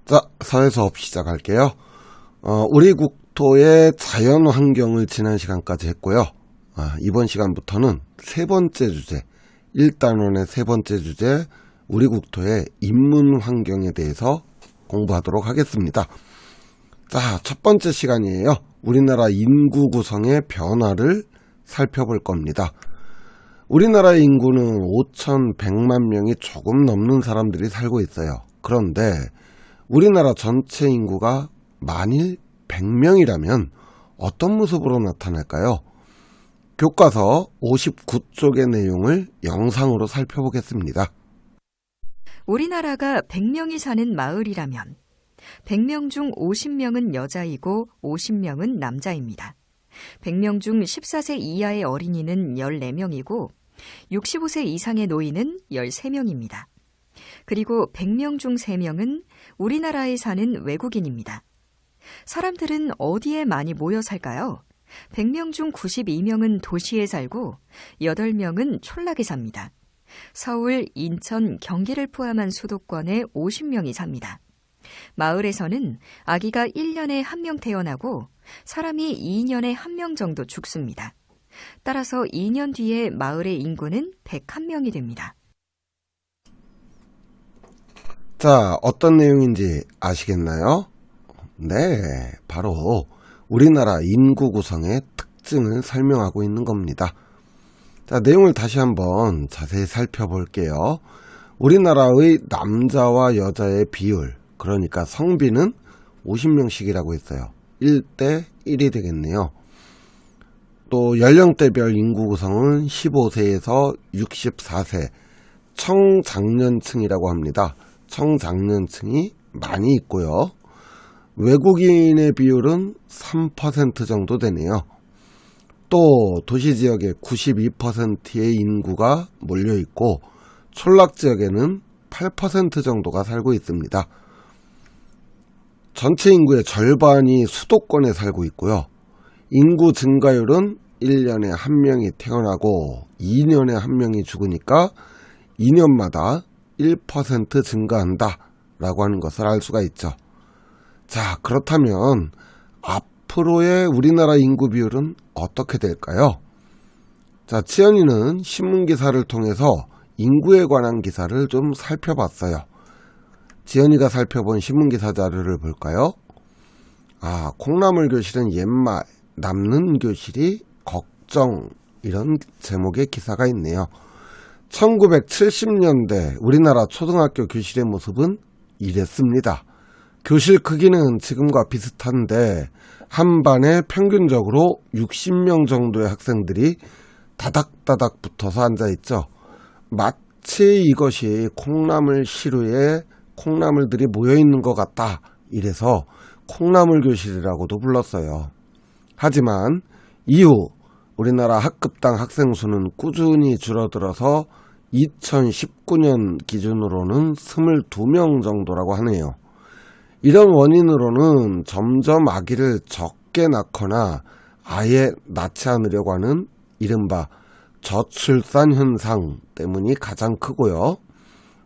자, 사회수업 시작할게요. 우리 국토의 자연 환경을 지난 시간까지 했고요. 이번 시간부터는 세 번째 주제, 1단원의 세 번째 주제, 우리 국토의 인문 환경에 대해서 공부하도록 하겠습니다. 자, 첫 번째 시간이에요. 우리나라 인구 구성의 변화를 살펴볼 겁니다. 우리나라의 인구는 5,100만 명이 조금 넘는 사람들이 살고 있어요. 그런데 우리나라 전체 인구가 만일 100명이라면 어떤 모습으로 나타날까요? 교과서 59쪽의 내용을 영상으로 살펴보겠습니다. 우리나라가 100명이 사는 마을이라면 100명 중 50명은 여자이고 50명은 남자입니다. 100명 중 14세 이하의 어린이는 14명이고 65세 이상의 노인은 13명입니다. 그리고 100명 중 3명은 우리나라에 사는 외국인입니다. 사람들은 어디에 많이 모여 살까요? 100명 중 92명은 도시에 살고 8명은 촌락에 삽니다. 서울, 인천, 경기를 포함한 수도권에 50명이 삽니다. 마을에서는 아기가 1년에 1명 태어나고 사람이 2년에 1명 정도 죽습니다. 따라서 2년 뒤에 마을의 인구는 101명이 됩니다. 자, 어떤 내용인지 아시겠나요? 네, 바로 우리나라 인구 구성의 특징을 설명하고 있는 겁니다. 자, 내용을 다시 한번 자세히 살펴볼게요. 우리나라의 남자와 여자의 비율, 그러니까 성비는 50명씩이라고 했어요. 1대 1이 되겠네요. 또 연령대별 인구 구성은 15세에서 64세 청장년층이라고 합니다. 청장년층이 많이 있고요. 외국인의 비율은 3% 정도 되네요. 또 도시지역에 92%의 인구가 몰려있고 촌락지역에는 8% 정도가 살고 있습니다. 전체 인구의 절반이 수도권에 살고 있고요. 인구 증가율은 1년에 1명이 태어나고 2년에 1명이 죽으니까 2년마다 1% 증가한다 라고 하는 것을 알 수가 있죠. 자, 그렇다면 앞으로의 우리나라 인구 비율은 어떻게 될까요? 자, 지연이는 신문기사를 통해서 인구에 관한 기사를 좀 살펴봤어요. 지연이가 살펴본 신문기사 자료를 볼까요? 콩나물 교실은 옛말, 남는 교실이 걱정, 이런 제목의 기사가 있네요. 1970년대 우리나라 초등학교 교실의 모습은 이랬습니다. 교실 크기는 지금과 비슷한데 한 반에 평균적으로 60명 정도의 학생들이 다닥다닥 붙어서 앉아있죠. 마치 이것이 콩나물 시루에 콩나물들이 모여있는 것 같다. 이래서 콩나물 교실이라고도 불렀어요. 하지만 이후 우리나라 학급당 학생 수는 꾸준히 줄어들어서 2019년 기준으로는 22명 정도라고 하네요. 이런 원인으로는 점점 아기를 적게 낳거나 아예 낳지 않으려고 하는 이른바 저출산 현상 때문이 가장 크고요.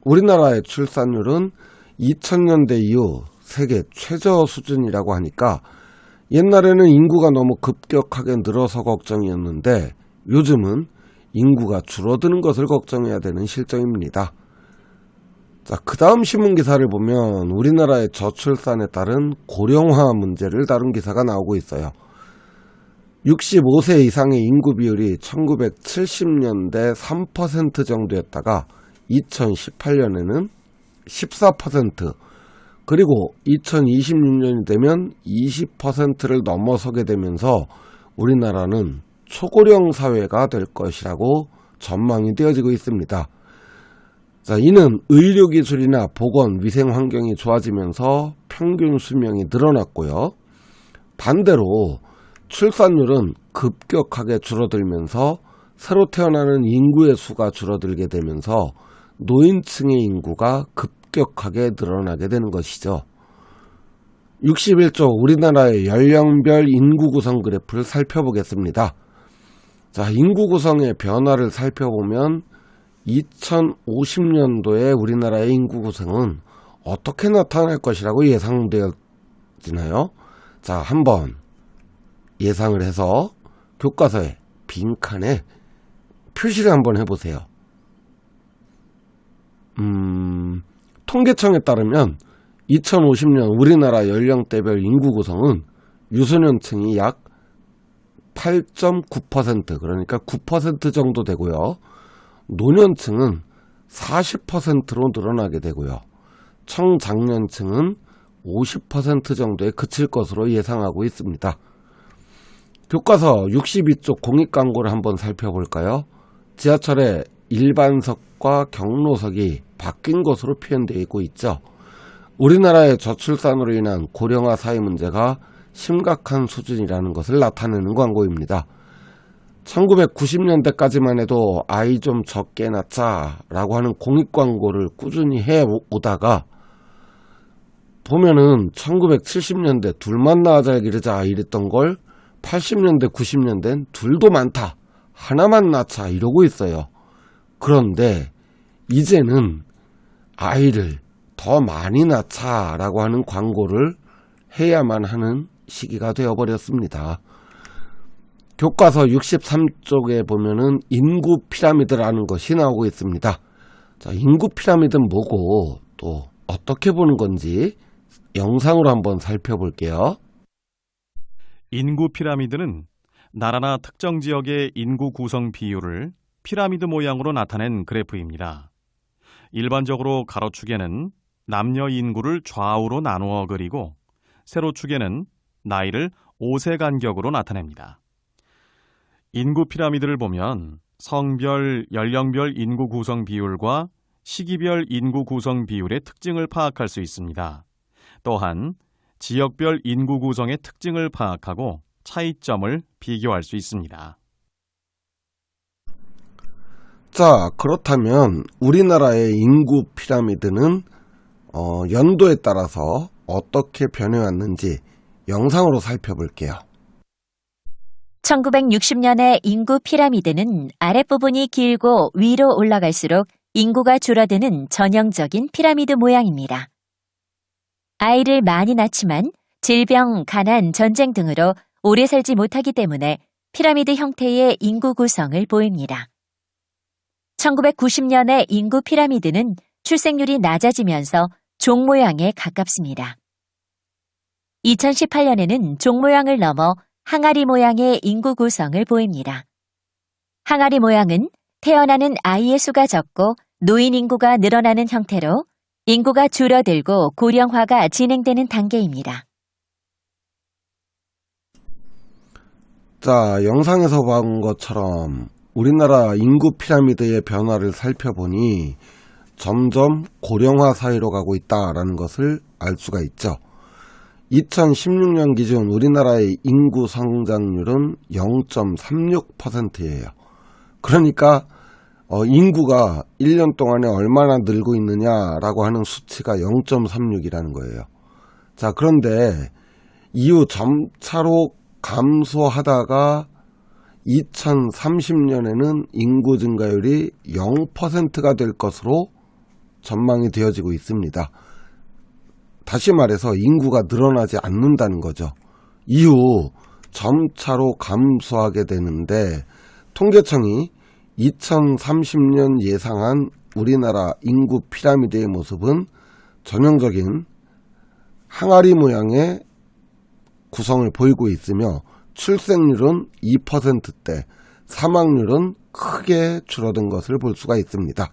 우리나라의 출산율은 2000년대 이후 세계 최저 수준이라고 하니까 옛날에는 인구가 너무 급격하게 늘어서 걱정이었는데 요즘은 인구가 줄어드는 것을 걱정해야 되는 실정입니다. 자, 그 다음 신문기사를 보면 우리나라의 저출산에 따른 고령화 문제를 다룬 기사가 나오고 있어요. 65세 이상의 인구 비율이 1970년대 3% 정도였다가 2018년에는 14%, 그리고 2026년이 되면 20%를 넘어서게 되면서 우리나라는 초고령 사회가 될 것이라고 전망이 되어지고 있습니다. 자, 이는 의료기술이나 보건, 위생 환경이 좋아지면서 평균 수명이 늘어났고요. 반대로 출산율은 급격하게 줄어들면서 새로 태어나는 인구의 수가 줄어들게 되면서 노인층의 인구가 급격하게 늘어나게 되는 것이죠. 61조 우리나라의 연령별 인구 구성 그래프를 살펴보겠습니다. 자, 인구 구성의 변화를 살펴보면 2050년도에 우리나라의 인구 구성은 어떻게 나타날 것이라고 예상되어지나요? 자, 한번 예상을 해서 교과서에 빈칸에 표시를 한번 해보세요. 통계청에 따르면 2050년 우리나라 연령대별 인구 구성은 유소년층이 약 8.9% 그러니까 9% 정도 되고요. 노년층은 40%로 늘어나게 되고요. 청장년층은 50% 정도에 그칠 것으로 예상하고 있습니다. 교과서 62쪽 공익광고를 한번 살펴볼까요? 지하철의 일반석과 경로석이 바뀐 것으로 표현되고 있죠. 우리나라의 저출산으로 인한 고령화 사회 문제가 심각한 수준이라는 것을 나타내는 광고입니다. 1990년대까지만 해도 아이 좀 적게 낳자라고 하는 공익광고를 꾸준히 해오다가 보면은 1970년대 둘만 낳아 기르자 이랬던 걸 80년대 90년대는 둘도 많다 하나만 낳자 이러고 있어요. 그런데 이제는 아이를 더 많이 낳자라고 하는 광고를 해야만 하는 시기가 되어버렸습니다. 교과서 63쪽에 보면은 인구 피라미드라는 것이 나오고 있습니다. 자, 인구 피라미드는 뭐고 또 어떻게 보는 건지 영상으로 한번 살펴볼게요. 인구 피라미드는 나라나 특정 지역의 인구 구성 비율을 피라미드 모양으로 나타낸 그래프입니다. 일반적으로 가로축에는 남녀 인구를 좌우로 나누어 그리고 세로축에는 나이를 5세 간격으로 나타냅니다. 인구 피라미드를 보면 성별, 연령별 인구 구성 비율과 시기별 인구 구성 비율의 특징을 파악할 수 있습니다. 또한 지역별 인구 구성의 특징을 파악하고 차이점을 비교할 수 있습니다. 자, 그렇다면 우리나라의 인구 피라미드는 연도에 따라서 어떻게 변해왔는지 영상으로 살펴볼게요. 1960년의 인구 피라미드는 아랫부분이 길고 위로 올라갈수록 인구가 줄어드는 전형적인 피라미드 모양입니다. 아이를 많이 낳지만 질병, 가난, 전쟁 등으로 오래 살지 못하기 때문에 피라미드 형태의 인구 구성을 보입니다. 1990년의 인구 피라미드는 출생률이 낮아지면서 종 모양에 가깝습니다. 2018년에는 종 모양을 넘어 항아리 모양의 인구 구성을 보입니다. 항아리 모양은 태어나는 아이의 수가 적고 노인 인구가 늘어나는 형태로 인구가 줄어들고 고령화가 진행되는 단계입니다. 자, 영상에서 본 것처럼 우리나라 인구 피라미드의 변화를 살펴보니 점점 고령화 사회로 가고 있다라는 것을 알 수가 있죠. 2016년 기준 우리나라의 인구 성장률은 0.36%예요. 그러니까 인구가 1년 동안에 얼마나 늘고 있느냐라고 하는 수치가 0.36이라는 거예요. 자, 그런데 이후 점차로 감소하다가 2030년에는 인구 증가율이 0%가 될 것으로 전망이 되어지고 있습니다. 다시 말해서 인구가 늘어나지 않는다는 거죠. 이후 점차로 감소하게 되는데 통계청이 2030년 예상한 우리나라 인구 피라미드의 모습은 전형적인 항아리 모양의 구성을 보이고 있으며 출생률은 2%대, 사망률은 크게 줄어든 것을 볼 수가 있습니다.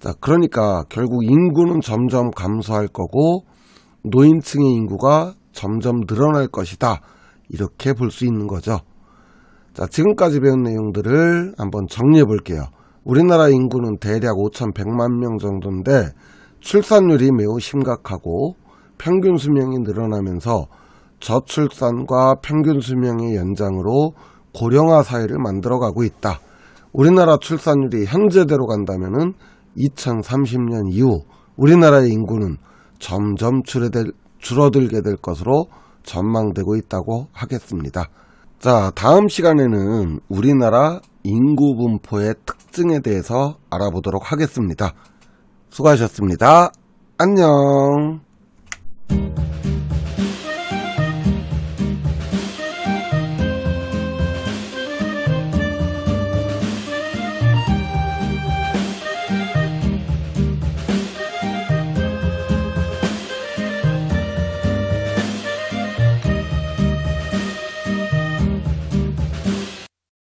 자, 그러니까 결국 인구는 점점 감소할 거고 노인층의 인구가 점점 늘어날 것이다. 이렇게 볼 수 있는 거죠. 자, 지금까지 배운 내용들을 한번 정리해 볼게요. 우리나라 인구는 대략 5,100만 명 정도인데 출산율이 매우 심각하고 평균 수명이 늘어나면서 저출산과 평균 수명의 연장으로 고령화 사회를 만들어가고 있다. 우리나라 출산율이 현재대로 간다면은 2030년 이후 우리나라의 인구는 점점 줄어들게 될 것으로 전망되고 있다고 하겠습니다. 자, 다음 시간에는 우리나라 인구 분포의 특징에 대해서 알아보도록 하겠습니다. 수고하셨습니다. 안녕.